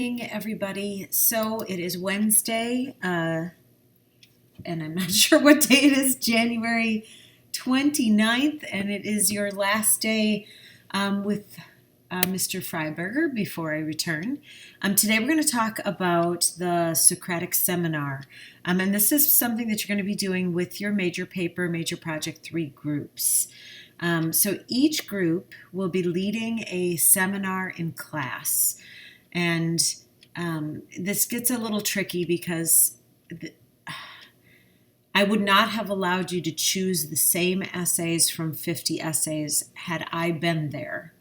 Everybody. So it is Wednesday, and I'm not sure what day it is, January 29th, and it is your last day with Mr. Freiberger before I return. Today we're going to talk about the Socratic Seminar, and this is something that you're going to be doing with your major paper, major project 3 groups. So each group will be leading a seminar in class. And this gets a little tricky because I would not have allowed you to choose the same essays from 50 essays had I been there.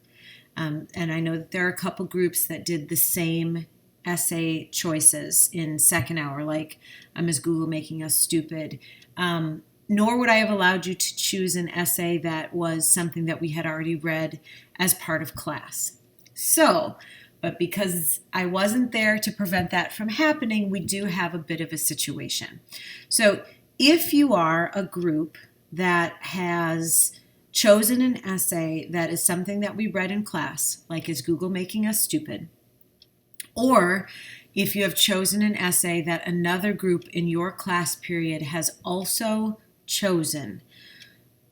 And I know that there are a couple groups that did the same essay choices in second hour, like Is Google Making Us Stupid? Nor would I have allowed you to choose an essay that was something that we had already read as part of class. But because I wasn't there to prevent that from happening, we do have a bit of a situation. So if you are a group that has chosen an essay that is something that we read in class, like Is Google Making Us Stupid? Or if you have chosen an essay that another group in your class period has also chosen,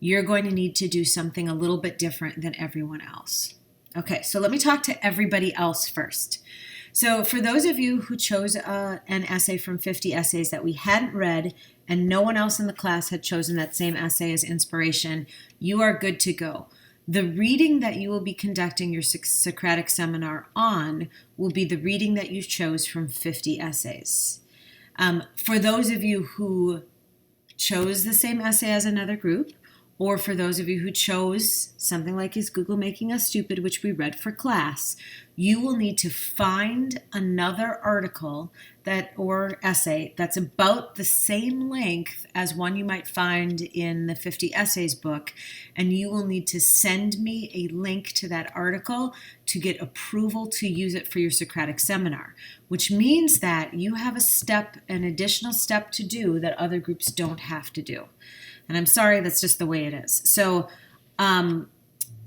you're going to need to do something a little bit different than everyone else. Okay, so let me talk to everybody else first. So for those of you who chose an essay from 50 essays that we hadn't read and no one else in the class had chosen that same essay as inspiration, you are good to go. The reading that you will be conducting your Socratic seminar on will be the reading that you chose from 50 essays. For those of you who chose the same essay as another group, or for those of you who chose something like Is Google Making Us Stupid, which we read for class, you will need to find another article or essay that's about the same length as one you might find in the 50 Essays book, and you will need to send me a link to that article to get approval to use it for your Socratic seminar, which means that you have an additional step to do that other groups don't have to do. And I'm sorry, that's just the way it is. So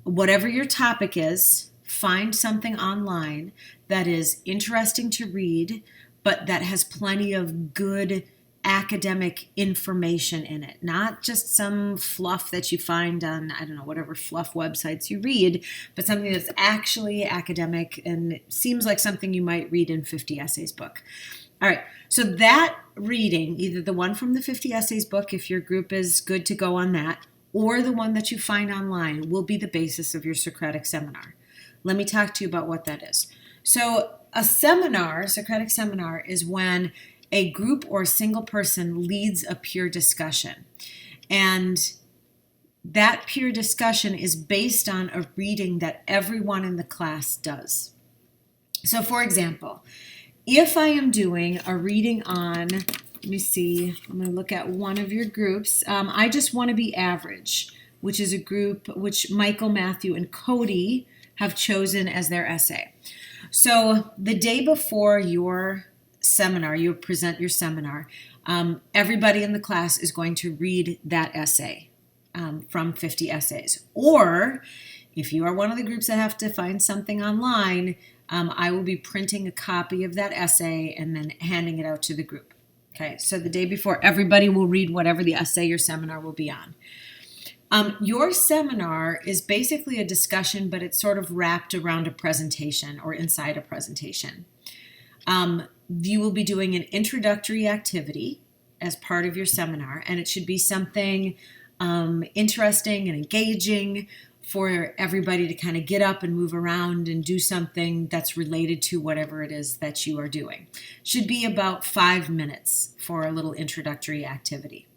whatever your topic is, find something online that is interesting to read, but that has plenty of good academic information in it. Not just some fluff that you find on, whatever fluff websites you read, but something that's actually academic and it seems like something you might read in 50 Essays book. All right, so that reading, either the one from the 50 Essays book, if your group is good to go on that, or the one that you find online, will be the basis of your Socratic seminar. Let me talk to you about what that is. So a Socratic seminar, is when a group or a single person leads a peer discussion. And that peer discussion is based on a reading that everyone in the class does. So for example, if I am doing a reading on, let me see, I'm going to look at one of your groups. I Just Want to Be Average, which is a group which Michael, Matthew, and Cody have chosen as their essay. So the day before your seminar, you present your seminar, everybody in the class is going to read that essay from 50 essays. Or if you are one of the groups that have to find something online, I will be printing a copy of that essay and then handing it out to the group. Okay, so the day before, everybody will read whatever the essay your seminar will be on. Your seminar is basically a discussion, but it's sort of wrapped around a presentation or inside a presentation. You will be doing an introductory activity as part of your seminar, and it should be something interesting and engaging for everybody to kind of get up and move around and do something that's related to whatever it is that you are doing. Should be about 5 minutes for a little introductory activity.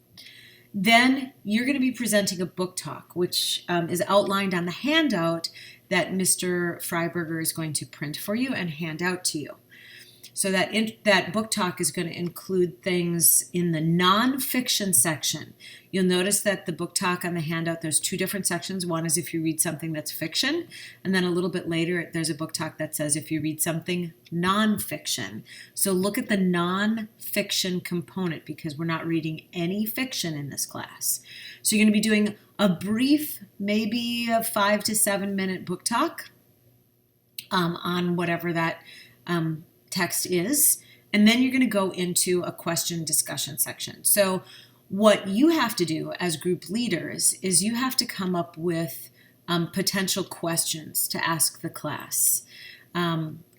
Then you're going to be presenting a book talk, which is outlined on the handout that Mr. Freiberger is going to print for you and hand out to you. So that book talk is going to include things in the nonfiction section. You'll notice that the book talk on the handout, there's 2 different sections. One is if you read something that's fiction, and then a little bit later, there's a book talk that says if you read something nonfiction. So look at the nonfiction component because we're not reading any fiction in this class. So you're going to be doing a brief, maybe a 5 to 7 minute book talk on whatever that text is, and then you're going to go into a question discussion section. So what you have to do as group leaders is you have to come up with potential questions to ask the class.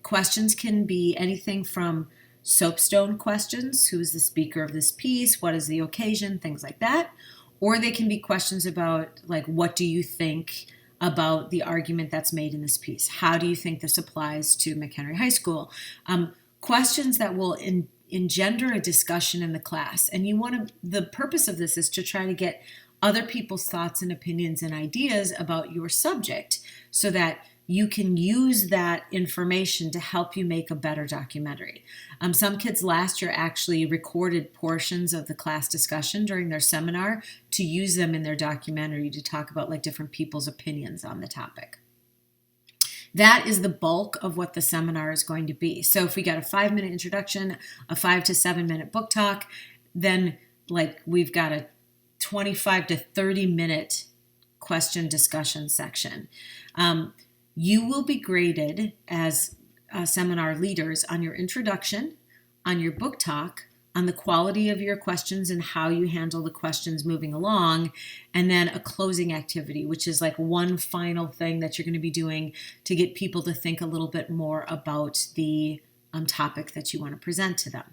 Questions can be anything from soapstone questions: who is the speaker of this piece, what is the occasion, things like that. Or they can be questions about, like, what do you think about the argument that's made in this piece? How do you think this applies to McHenry High School? Questions that will engender a discussion in the class. And the purpose of this is to try to get other people's thoughts and opinions and ideas about your subject so that you can use that information to help you make a better documentary. Some kids last year actually recorded portions of the class discussion during their seminar to use them in their documentary to talk about, like, different people's opinions on the topic. That is the bulk of what the seminar is going to be. So if we got a 5-minute introduction, a 5 to 7 minute book talk, then we've got a 25 to 30 minute question discussion section. You will be graded as seminar leaders on your introduction, on your book talk, on the quality of your questions and how you handle the questions moving along, and then a closing activity, which is like one final thing that you're going to be doing to get people to think a little bit more about the topic that you want to present to them.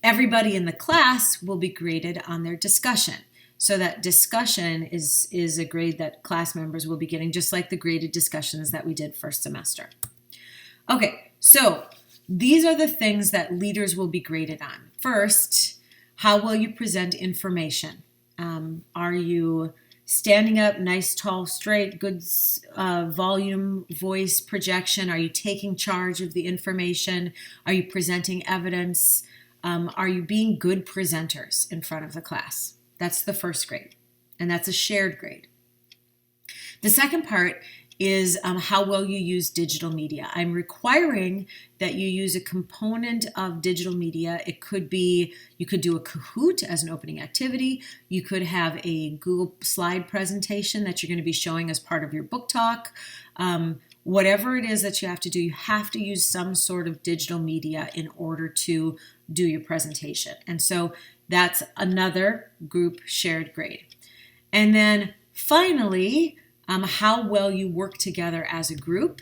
Everybody in the class will be graded on their discussion. So that discussion is a grade that class members will be getting, just like the graded discussions that we did first semester. Okay, so these are the things that leaders will be graded on. First, how will you present information? Are you standing up, nice, tall, straight, good volume, voice, projection? Are you taking charge of the information? Are you presenting evidence? Are you being good presenters in front of the class? That's the first grade, and that's a shared grade. The second part is how well you use digital media. I'm requiring that you use a component of digital media. It could be, you could do a Kahoot as an opening activity. You could have a Google slide presentation that you're going to be showing as part of your book talk. Whatever it is that you have to do, you have to use some sort of digital media in order to do your presentation. And so that's another group shared grade. And then finally, how well you work together as a group.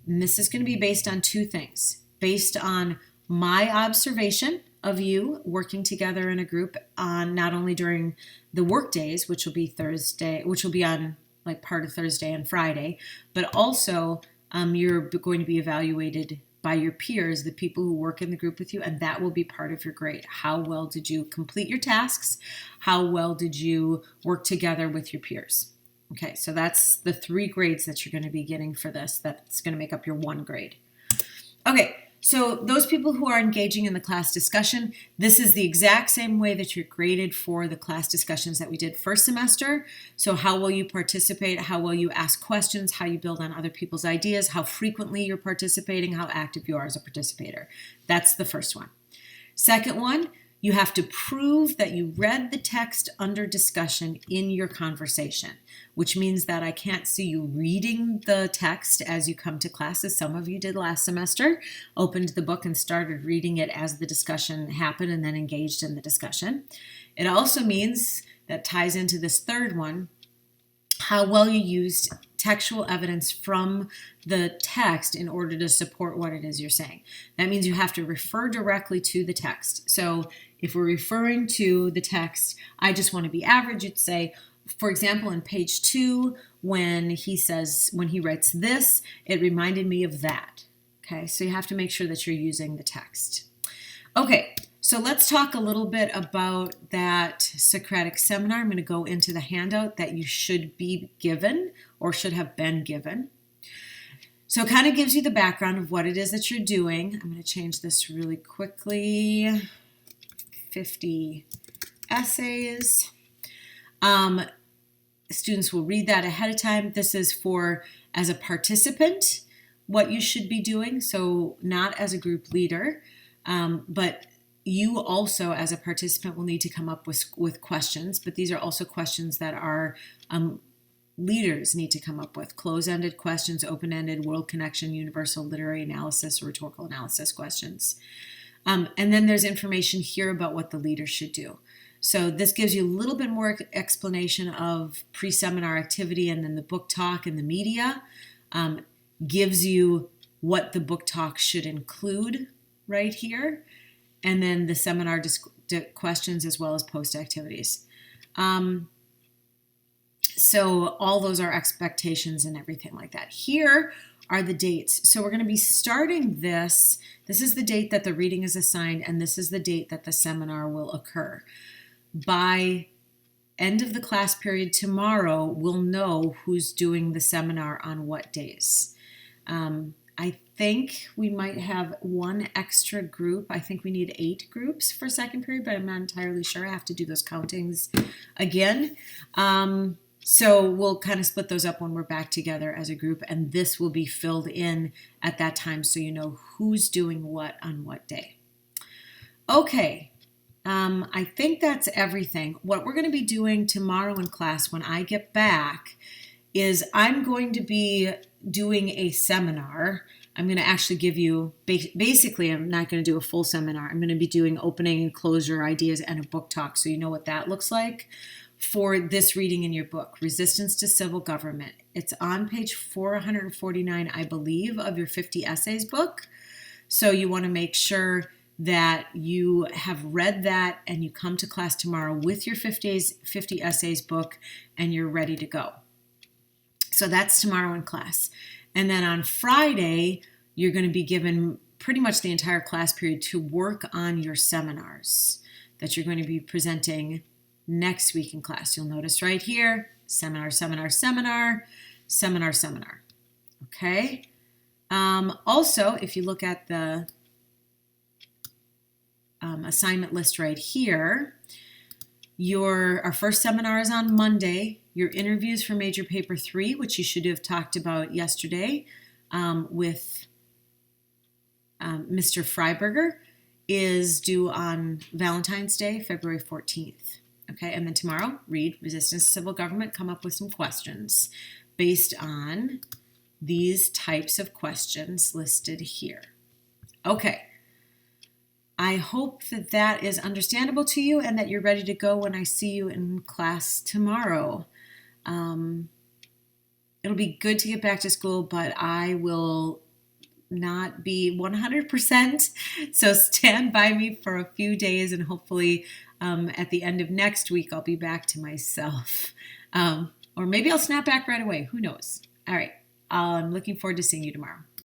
And this is going to be based on two things. Based on my observation of you working together in a group on not only during the work days, which will be Thursday, which will be on like part of Thursday and Friday, but also you're going to be evaluated by your peers, the people who work in the group with you, and that will be part of your grade. How well did you complete your tasks? How well did you work together with your peers? Okay, so that's the 3 grades that you're going to be getting for this. That's going to make up your 1 grade. Okay, so those people who are engaging in the class discussion, this is the exact same way that you're graded for the class discussions that we did first semester. So how well you participate, how well you ask questions, how you build on other people's ideas, how frequently you're participating, how active you are as a participator. That's the first one. Second one, you have to prove that you read the text under discussion in your conversation, which means that I can't see you reading the text as you come to class, as some of you did last semester, opened the book and started reading it as the discussion happened and then engaged in the discussion. It also means, that ties into this third one, how well you used textual evidence from the text in order to support what it is you're saying. That means you have to refer directly to the text. So if we're referring to the text, I just want to be average, you'd say, for example, in page 2, when he writes this, it reminded me of that. Okay, so you have to make sure that you're using the text. Okay, so let's talk a little bit about that Socratic seminar. I'm going to go into the handout that you should be given or should have been given. So it kind of gives you the background of what it is that you're doing. I'm going to change this really quickly. 50 essays. Students will read that ahead of time. This is for, as a participant, what you should be doing. So not as a group leader, but you also, as a participant, will need to come up with questions. But these are also questions that are leaders need to come up with. Close-ended questions, open-ended, world connection, universal, literary analysis, rhetorical analysis questions. And then there's information here about what the leader should do. So this gives you a little bit more explanation of pre-seminar activity, and then the book talk and the media gives you what the book talk should include right here, and then the seminar questions as well as post activities. So all those are expectations and everything like that. Here are the dates. So we're going to be starting this. This is the date that the reading is assigned, and this is the date that the seminar will occur. By end of the class period tomorrow, we'll know who's doing the seminar on what days. I think we might have one extra group. I think we need 8 groups for second period, but I'm not entirely sure. I have to do those countings again. So we'll kind of split those up when we're back together as a group, and this will be filled in at that time so you know who's doing what on what day. Okay, I think that's everything. What we're going to be doing tomorrow in class when I get back is I'm going to be doing a seminar. I'm going to actually give you, basically, I'm not going to do a full seminar. I'm going to be doing opening and closure ideas and a book talk, so you know what that looks like for this reading in your book, Resistance to Civil Government. It's on page 449, I believe, of your 50 essays book. So you want to make sure that you have read that and you come to class tomorrow with your 50 essays book and you're ready to go. So that's tomorrow in class. And then on Friday, you're going to be given pretty much the entire class period to work on your seminars that you're going to be presenting next week in class. You'll notice right here, seminar, seminar, seminar, seminar, seminar. Okay. Also, if you look at the assignment list right here, our first seminar is on Monday. Your interviews for major paper 3, which you should have talked about yesterday with Mr. Freiberger, is due on Valentine's Day, February 14th. Okay, and then tomorrow, read Resistance to Civil Government, come up with some questions based on these types of questions listed here. Okay, I hope that that is understandable to you and that you're ready to go when I see you in class tomorrow. It'll be good to get back to school, but I will not be 100%, so stand by me for a few days, and hopefully at the end of next week I'll be back to myself. Or maybe I'll snap back right away. Who knows? All right. I'm looking forward to seeing you tomorrow.